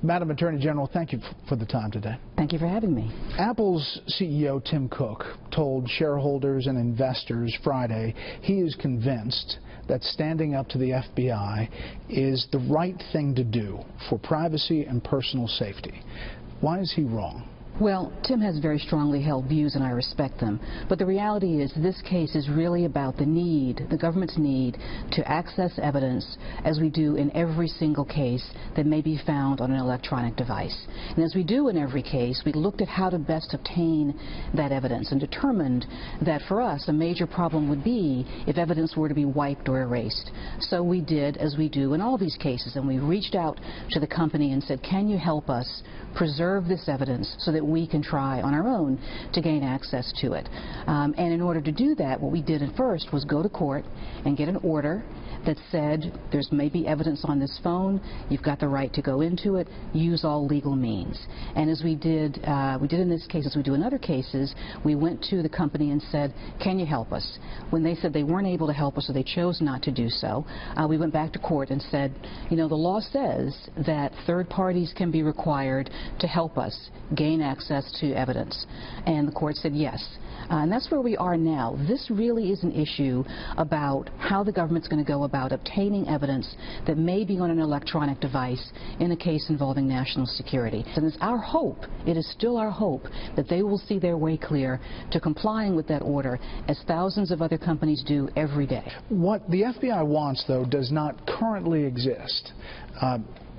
Madam Attorney General, thank you for the time today. Thank you for having me. Apple's CEO Tim Cook told shareholders and investors Friday he is convinced that standing up to the FBI is the right thing to do for privacy and personal safety. Why is he wrong? Well, Tim has very strongly held views, and I respect them. But the reality is this case is really about the need, the government's need, to access evidence, as we do in every single case that may be found on an electronic device. And as we do in every case, we looked at how to best obtain that evidence and determined that for us a major problem would be if evidence were to be wiped or erased. So we did as we do in all these cases, and we reached out to the company and said, can you help us preserve this evidence so that we can try on our own to gain access to it. And in order to do that, what we did at first was go to court and get an order that said there's maybe evidence on this phone, you've got the right to go into it, use all legal means. And as we did in this case, as we do in other cases, we went to the company and said, can you help us? When they said they weren't able to help us or they chose not to do so, we went back to court and said, you know, the law says that third parties can be required to help us gain access to evidence. And the court said yes. And that's where we are now. This really is an issue about how the government's going to go about obtaining evidence that may be on an electronic device in a case involving national security. And it's our hope, it is still our hope, that they will see their way clear to complying with that order, as thousands of other companies do every day. What the FBI wants, though, does not currently exist.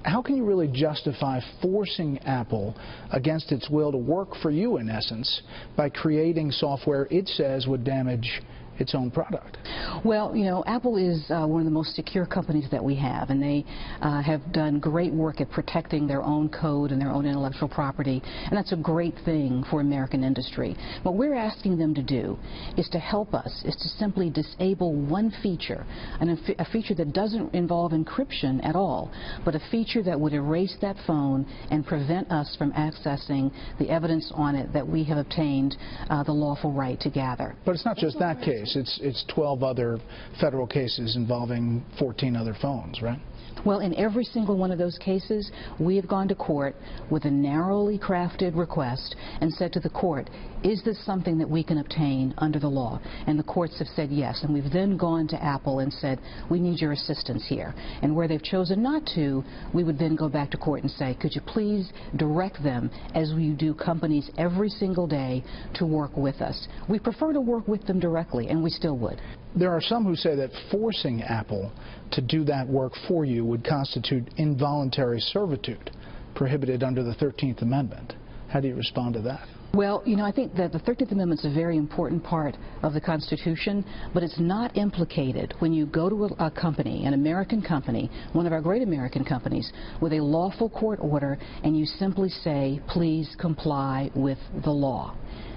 How can you really justify forcing Apple against its will to work for you, in essence, by creating software it says would damage its own product? Well, you know, Apple is one of the most secure companies that we have, and they have done great work at protecting their own code and their own intellectual property, and that's a great thing for American industry. What we're asking them to do is to help us, is to simply disable one feature, a feature that doesn't involve encryption at all, but a feature that would erase that phone and prevent us from accessing the evidence on it that we have obtained the lawful right to gather. But it's not just that case. It's 12 other federal cases involving 14 other phones, right? Well, in every single one of those cases, we have gone to court with a narrowly crafted request and said to the court, is this something that we can obtain under the law? And the courts have said yes. And we've then gone to Apple and said, we need your assistance here. And where they've chosen not to, we would then go back to court and say, could you please direct them, as we do companies every single day, to work with us? We prefer to work with them directly, and we still would. There are some who say that forcing Apple to do that work for you would constitute involuntary servitude, prohibited under the 13th Amendment. How do you respond to that? Well, you know, I think that the 13th Amendment is a very important part of the Constitution, but it's not implicated when you go to a company, an American company, one of our great American companies, with a lawful court order, and you simply say, please comply with the law.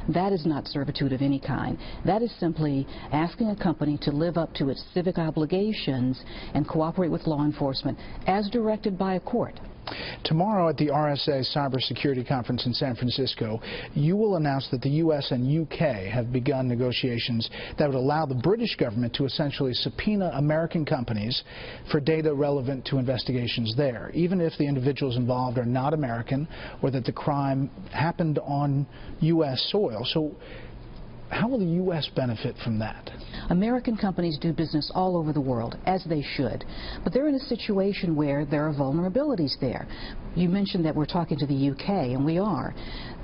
That is not servitude of any kind. That is simply asking a company to live up to its civic obligations and cooperate with law enforcement as directed by a court. Tomorrow at the RSA Cybersecurity Conference in San Francisco, you will announce that the U.S. and UK have begun negotiations that would allow the British government to essentially subpoena American companies for data relevant to investigations there, even if the individuals involved are not American or that the crime happened on U.S. soil. So how will the U.S. benefit from that? American companies do business all over the world, as they should. But they're in a situation where there are vulnerabilities there. You mentioned that we're talking to the UK, and we are.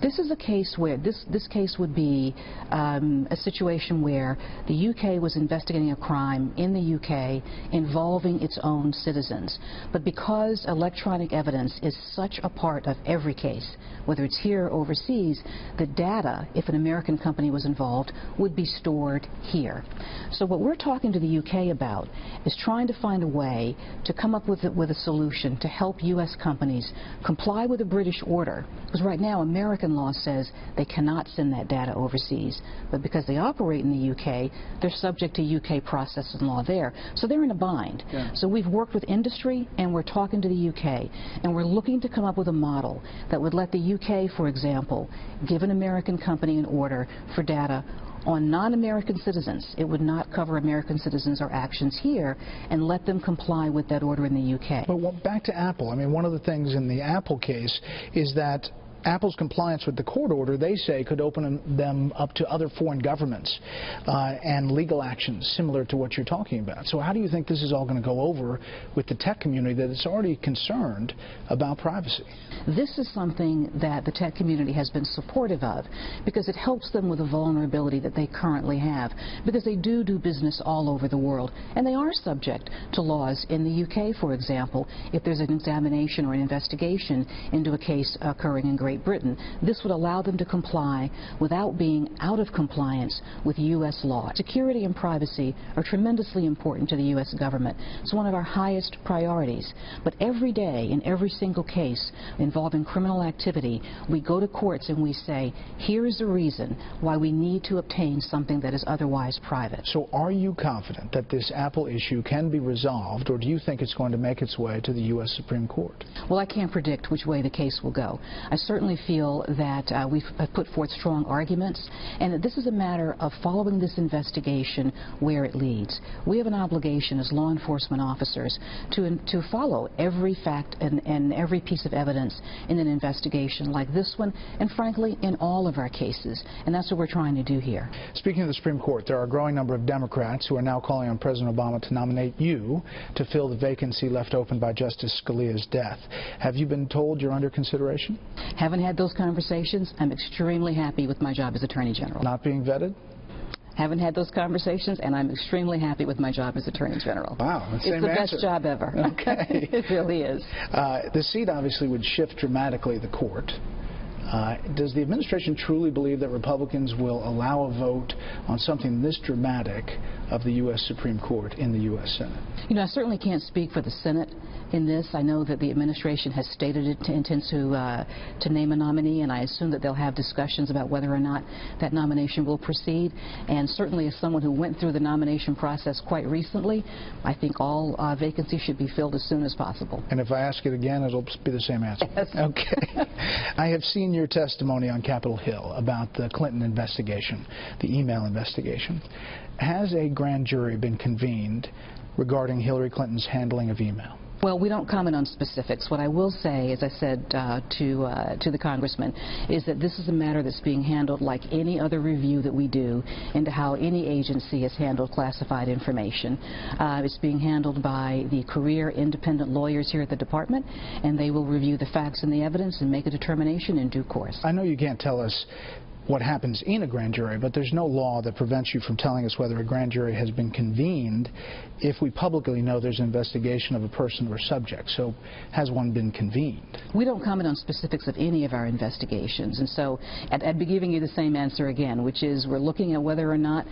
This is a case where this case would be a situation where the UK was investigating a crime in the UK involving its own citizens. But because electronic evidence is such a part of every case, whether it's here or overseas, the data, if an American company was involved, would be stored here. So what we're talking to the UK about is trying to find a way to come up with a solution to help US companies comply with the British order. Because right now American law says they cannot send that data overseas. But because they operate in the UK, they're subject to UK process and law there. So they're in a bind. Yeah. So we've worked with industry and we're talking to the UK. And we're looking to come up with a model that would let the UK, for example, give an American company an order for data on non-American citizens. It would not cover American citizens or actions here and let them comply with that order in the UK. But back to Apple. I mean, one of the things in the Apple case is that Apple's compliance with the court order, they say, could open them up to other foreign governments and legal actions similar to what you're talking about. So how do you think this is all going to go over with the tech community that is already concerned about privacy? This is something that the tech community has been supportive of because it helps them with the vulnerability that they currently have, because they do business all over the world, and they are subject to laws in the UK, for example, if there's an examination or an investigation into a case occurring in Great Britain. This would allow them to comply without being out of compliance with U.S. law. Security and privacy are tremendously important to the U.S. government. It's one of our highest priorities. But every day, in every single case involving criminal activity, we go to courts and we say, here's the reason why we need to obtain something that is otherwise private. So are you confident that this Apple issue can be resolved, or do you think it's going to make its way to the U.S. Supreme Court? Well, I can't predict which way the case will go. I certainly feel that we've put forth strong arguments, and that this is a matter of following this investigation where it leads. We have an obligation as law enforcement officers to follow every fact and every piece of evidence in an investigation like this one, and frankly, in all of our cases. And that's what we're trying to do here. Speaking of the Supreme Court, there are a growing number of Democrats who are now calling on President Obama to nominate you to fill the vacancy left open by Justice Scalia's death. Have you been told you're under consideration? Haven't had those conversations. I'm extremely happy with my job as Attorney General. Not being vetted? Haven't had those conversations, and I'm extremely happy with my job as Attorney General. Wow, that's the same It's the answer. best job ever. Okay. It really is. The seat obviously would shift dramatically the court. Does the administration truly believe that Republicans will allow a vote on something this dramatic of the U.S. Supreme Court in the U.S. Senate? You know, I certainly can't speak for the Senate in this. I know that the administration has stated it intends to name a nominee, and I assume that they'll have discussions about whether or not that nomination will proceed. And certainly as someone who went through the nomination process quite recently, I think all vacancies should be filled as soon as possible. And if I ask it again, it'll be the same answer? Yes. Okay. I have seen your testimony on Capitol Hill about the Clinton investigation, the email investigation. Has a grand jury been convened regarding Hillary Clinton's handling of email? Well, we don't comment on specifics. What I will say, as I said to the congressman, is that this is a matter that's being handled like any other review that we do into how any agency has handled classified information. It's being handled by the career independent lawyers here at the department, and they will review the facts and the evidence and make a determination in due course. I know you can't tell us what happens in a grand jury, but there's no law that prevents you from telling us whether a grand jury has been convened if we publicly know there's an investigation of a person or subject. So has one been convened? We don't comment on specifics of any of our investigations, and so I'd be giving you the same answer again, which is we're looking at whether or not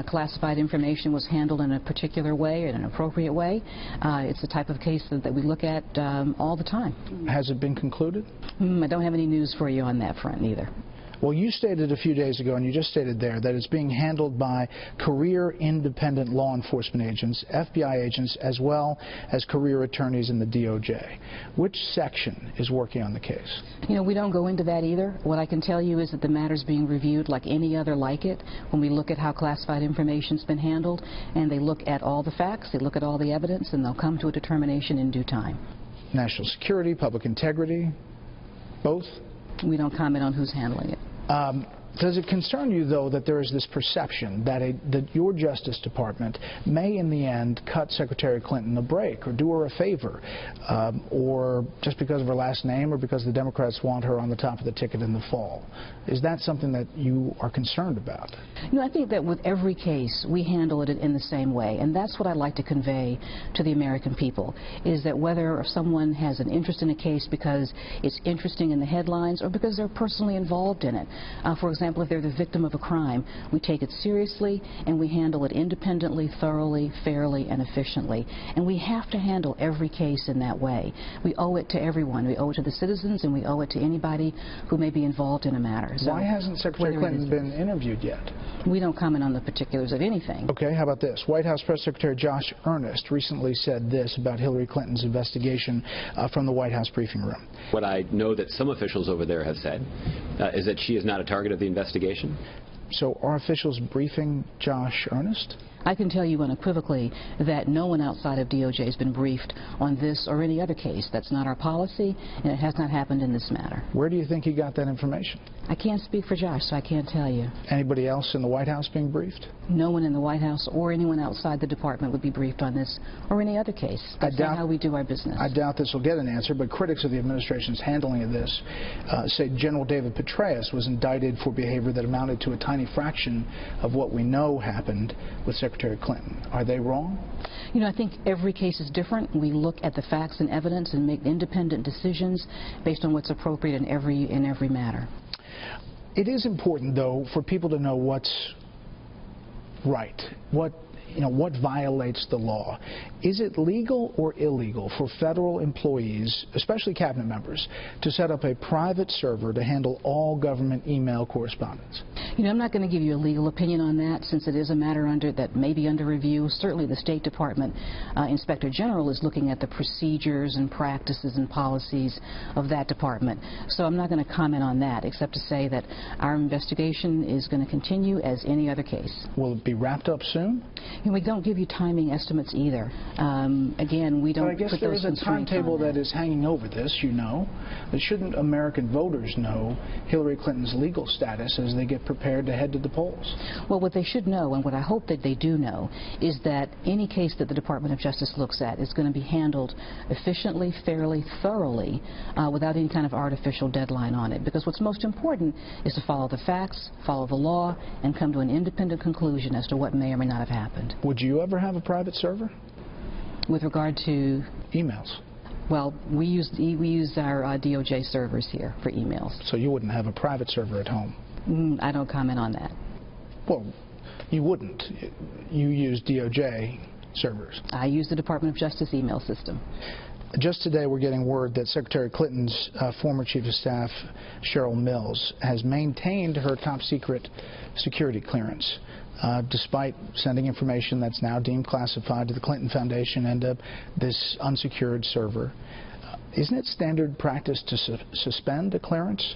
classified information was handled in a particular way, in an appropriate way. It's the type of case that we look at all the time. Has it been concluded? I don't have any news for you on that front either. Well, you stated a few days ago, and you just stated there, that it's being handled by career independent law enforcement agents, FBI agents, as well as career attorneys in the DOJ. Which section is working on the case? You know, we don't go into that either. What I can tell you is that the matter's being reviewed like any other like it when we look at how classified information's been handled, and they look at all the facts, they look at all the evidence, and they'll come to a determination in due time. National security, public integrity, both? We don't comment on who's handling it. Does it concern you, though, that there is this perception that your Justice Department may, in the end, cut Secretary Clinton a break or do her a favor, or just because of her last name or because the Democrats want her on the top of the ticket in the fall? Is that something that you are concerned about? You know, I think that with every case, we handle it in the same way, and that's what I'd like to convey to the American people, is that whether someone has an interest in a case because it's interesting in the headlines or because they're personally involved in it. For example, if they're the victim of a crime, we take it seriously and we handle it independently, thoroughly, fairly, and efficiently. And we have to handle every case in that way. We owe it to everyone. We owe it to the citizens, and we owe it to anybody who may be involved in a matter. So why hasn't Secretary Clinton been interviewed yet? We don't comment on the particulars of anything. Okay, how about this? White House Press Secretary Josh Earnest recently said this about Hillary Clinton's investigation from the White House briefing room. What I know that some officials over there have said is that she is not a target of the investigation. So are officials briefing Josh Earnest? I can tell you unequivocally that no one outside of DOJ has been briefed on this or any other case. That's not our policy, and it has not happened in this matter. Where do you think he got that information? I can't speak for Josh, so I can't tell you. Anybody else in the White House being briefed? No one in the White House or anyone outside the department would be briefed on this or any other case. That's not how we do our business. I doubt this will get an answer, but critics of the administration's handling of this say General David Petraeus was indicted for behavior that amounted to a tiny fraction of what we know happened with Secretary Clinton. Are they wrong? You know, I think every case is different. We look at the facts and evidence and make independent decisions based on what's appropriate in every matter. It is important, though, for people to know what's right, what violates the law. Is it legal or illegal for federal employees, especially cabinet members, to set up a private server to handle all government email correspondence? You know, I'm not going to give you a legal opinion on that, since it is a matter that may be under review. Certainly the State Department Inspector General is looking at the procedures and practices and policies of that department. So I'm not going to comment on that, except to say that our investigation is going to continue as any other case. Will it be wrapped up soon? And we don't give you timing estimates either. Again, we don't. But I guess there is a timetable that is hanging over this, you know. But shouldn't American voters know Hillary Clinton's legal status as they get prepared to head to the polls? Well, what they should know, and what I hope that they do know, is that any case that the Department of Justice looks at is going to be handled efficiently, fairly, thoroughly, without any kind of artificial deadline on it. Because what's most important is to follow the facts, follow the law, and come to an independent conclusion as to what may or may not have happened. Would you ever have a private server? With regard to? Emails. Well, we use our DOJ servers here for emails. So you wouldn't have a private server at home? I don't comment on that. Well, you wouldn't. You use DOJ servers. I use the Department of Justice email system. Just today we're getting word that Secretary Clinton's former Chief of Staff, Cheryl Mills, has maintained her top secret security clearance, despite sending information that's now deemed classified to the Clinton Foundation and this unsecured server. Isn't it standard practice to suspend a clearance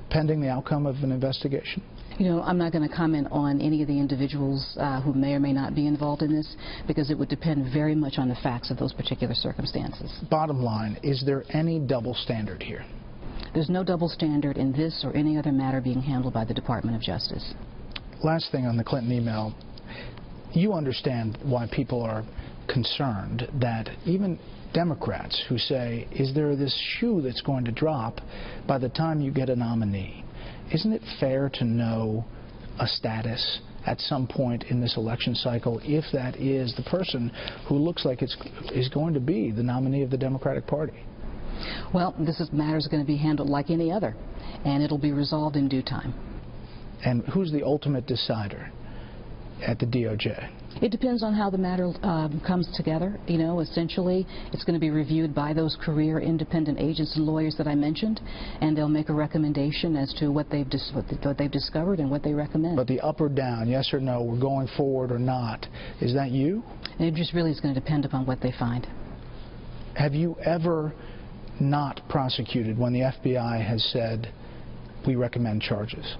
pending the outcome of an investigation? You know, I'm not going to comment on any of the individuals who may or may not be involved in this, because it would depend very much on the facts of those particular circumstances. Bottom line, is there any double standard here? There's no double standard in this or any other matter being handled by the Department of Justice. Last thing on the Clinton email, you understand why people are concerned that even Democrats who say, is there this shoe that's going to drop by the time you get a nominee? Isn't it fair to know a status at some point in this election cycle if that is the person who looks like is going to be the nominee of the Democratic Party? Well, this matter is going to be handled like any other, and it'll be resolved in due time. And who's the ultimate decider at the DOJ? It depends on how the matter comes together. You know, essentially, it's going to be reviewed by those career independent agents and lawyers that I mentioned, and they'll make a recommendation as to what they've discovered and what they recommend. But the up or down, yes or no, we're going forward or not, is that you? And it just really is going to depend upon what they find. Have you ever not prosecuted when the FBI has said, we recommend charges?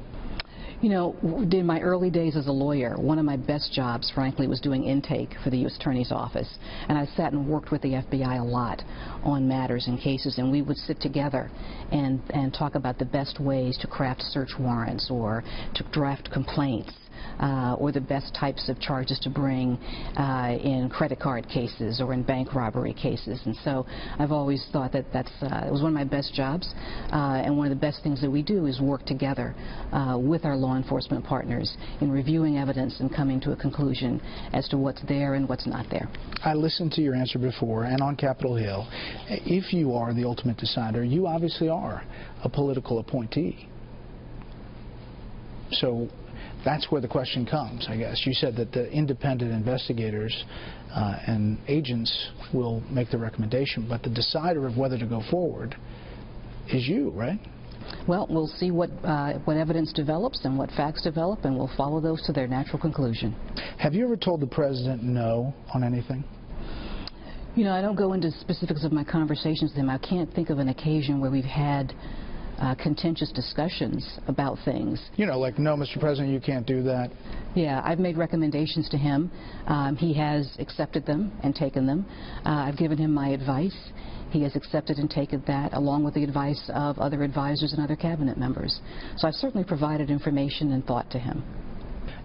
You know, in my early days as a lawyer, one of my best jobs, frankly, was doing intake for the U.S. Attorney's Office. And I sat and worked with the FBI a lot on matters and cases, and we would sit together and talk about the best ways to craft search warrants or to draft complaints. Or the best types of charges to bring in credit card cases or in bank robbery cases. And so I've always thought that it was one of my best jobs, and one of the best things that we do is work together with our law enforcement partners in reviewing evidence and coming to a conclusion as to what's there and what's not there. I listened to your answer before, and on Capitol Hill, if you are the ultimate decider, you obviously are a political appointee. So that's where the question comes, I guess. You said that the independent investigators and agents will make the recommendation, but the decider of whether to go forward is you, right? Well, we'll see what evidence develops and what facts develop, and we'll follow those to their natural conclusion. Have you ever told the president no on anything? You know, I don't go into specifics of my conversations with him. I can't think of an occasion where we've had contentious discussions about things. You know, like, no, Mr. President, you can't do that. Yeah, I've made recommendations to him. He has accepted them and taken them. I've given him my advice. He has accepted and taken that, along with the advice of other advisors and other cabinet members. So I've certainly provided information and thought to him.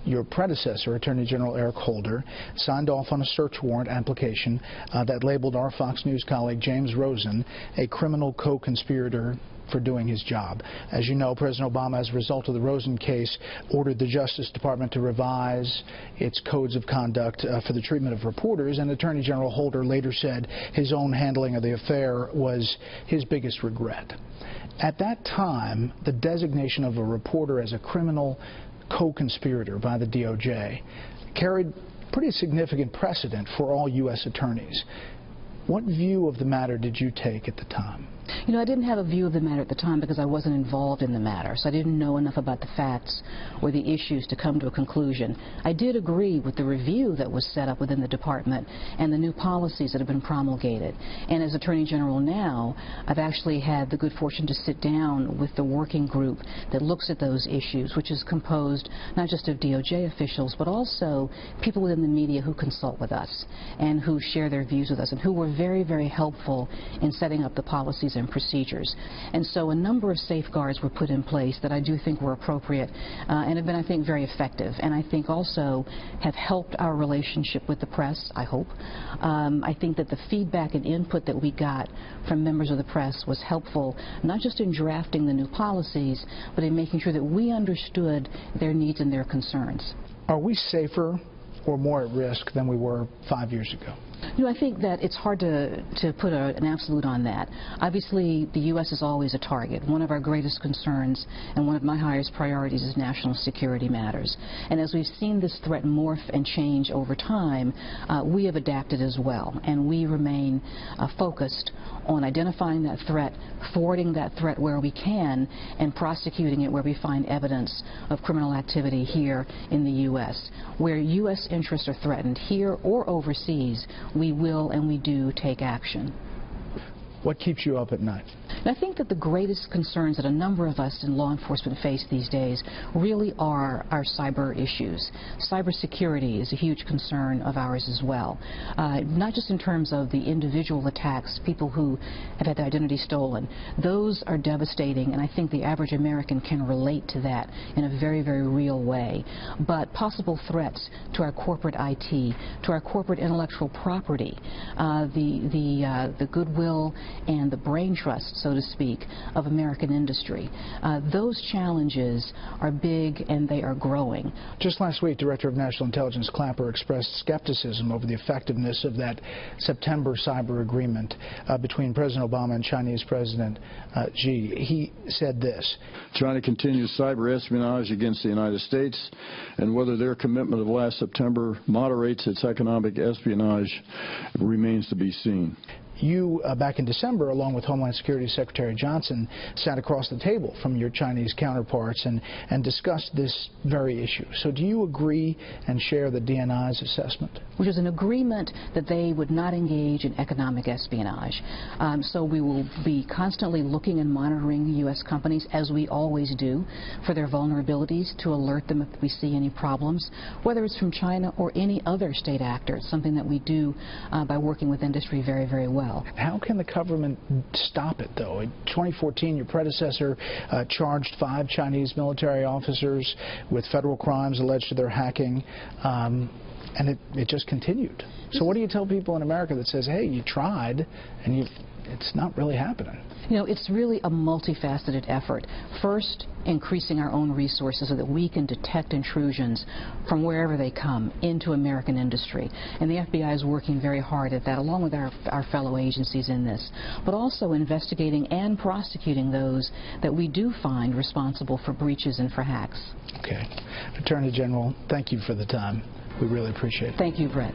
Your predecessor, Attorney General Eric Holder, signed off on a search warrant application that labeled our Fox News colleague James Rosen a criminal co-conspirator for doing his job. As you know, President Obama, as a result of the Rosen case, ordered the Justice Department to revise its codes of conduct for the treatment of reporters, and Attorney General Holder later said his own handling of the affair was his biggest regret. At that time, the designation of a reporter as a criminal co-conspirator by the DOJ carried pretty significant precedent for all U.S. attorneys. What view of the matter did you take at the time? You know, I didn't have a view of the matter at the time because I wasn't involved in the matter, so I didn't know enough about the facts or the issues to come to a conclusion. I did agree with the review that was set up within the department and the new policies that have been promulgated. And as Attorney General now, I've actually had the good fortune to sit down with the working group that looks at those issues, which is composed not just of DOJ officials, but also people within the media who consult with us and who share their views with us and who were very, very helpful in setting up the policies and procedures. And so a number of safeguards were put in place that I do think were appropriate and have been, I think, very effective, and I think also have helped our relationship with the press, I hope. I think that the feedback and input that we got from members of the press was helpful, not just in drafting the new policies, but in making sure that we understood their needs and their concerns. Are we safer or more at risk than we were 5 years ago? You know, I think that it's hard to put an absolute on that. Obviously, the U.S. is always a target. One of our greatest concerns and one of my highest priorities is national security matters. And as we've seen this threat morph and change over time, we have adapted as well. And we remain focused on identifying that threat, thwarting that threat where we can, and prosecuting it where we find evidence of criminal activity here in the U.S. Where U.S. interests are threatened, here or overseas, we will and we do take action. What keeps you up at night? And I think that the greatest concerns that a number of us in law enforcement face these days really are our cyber issues. Cybersecurity is a huge concern of ours as well, not just in terms of the individual attacks, people who have had their identity stolen. Those are devastating, and I think the average American can relate to that in a very, very real way. But possible threats to our corporate IT, to our corporate intellectual property, the goodwill and the brain trust, so to speak, of American industry. Those challenges are big and they are growing. Just last week, Director of National Intelligence Clapper expressed skepticism over the effectiveness of that September cyber agreement between President Obama and Chinese President Xi. He said this: China continues cyber espionage against the United States, and whether their commitment of last September moderates its economic espionage remains to be seen. You, back in December, along with Homeland Security Secretary Johnson, sat across the table from your Chinese counterparts and discussed this very issue. So do you agree and share the DNI's assessment? Which is an agreement that they would not engage in economic espionage. So we will be constantly looking and monitoring U.S. companies, as we always do, for their vulnerabilities, to alert them if we see any problems, whether it's from China or any other state actor. It's something that we do by working with industry very, very well. How can the government stop it, though? In 2014, your predecessor charged 5 Chinese military officers with federal crimes alleged to their hacking, and it just continued. So what do you tell people in America that says, hey, you tried, and it's not really happening? You know, it's really a multifaceted effort. First, increasing our own resources so that we can detect intrusions from wherever they come into American industry. And the FBI is working very hard at that, along with our fellow agencies in this. But also investigating and prosecuting those that we do find responsible for breaches and for hacks. Okay. Attorney General, thank you for the time. We really appreciate it. Thank you, Brett.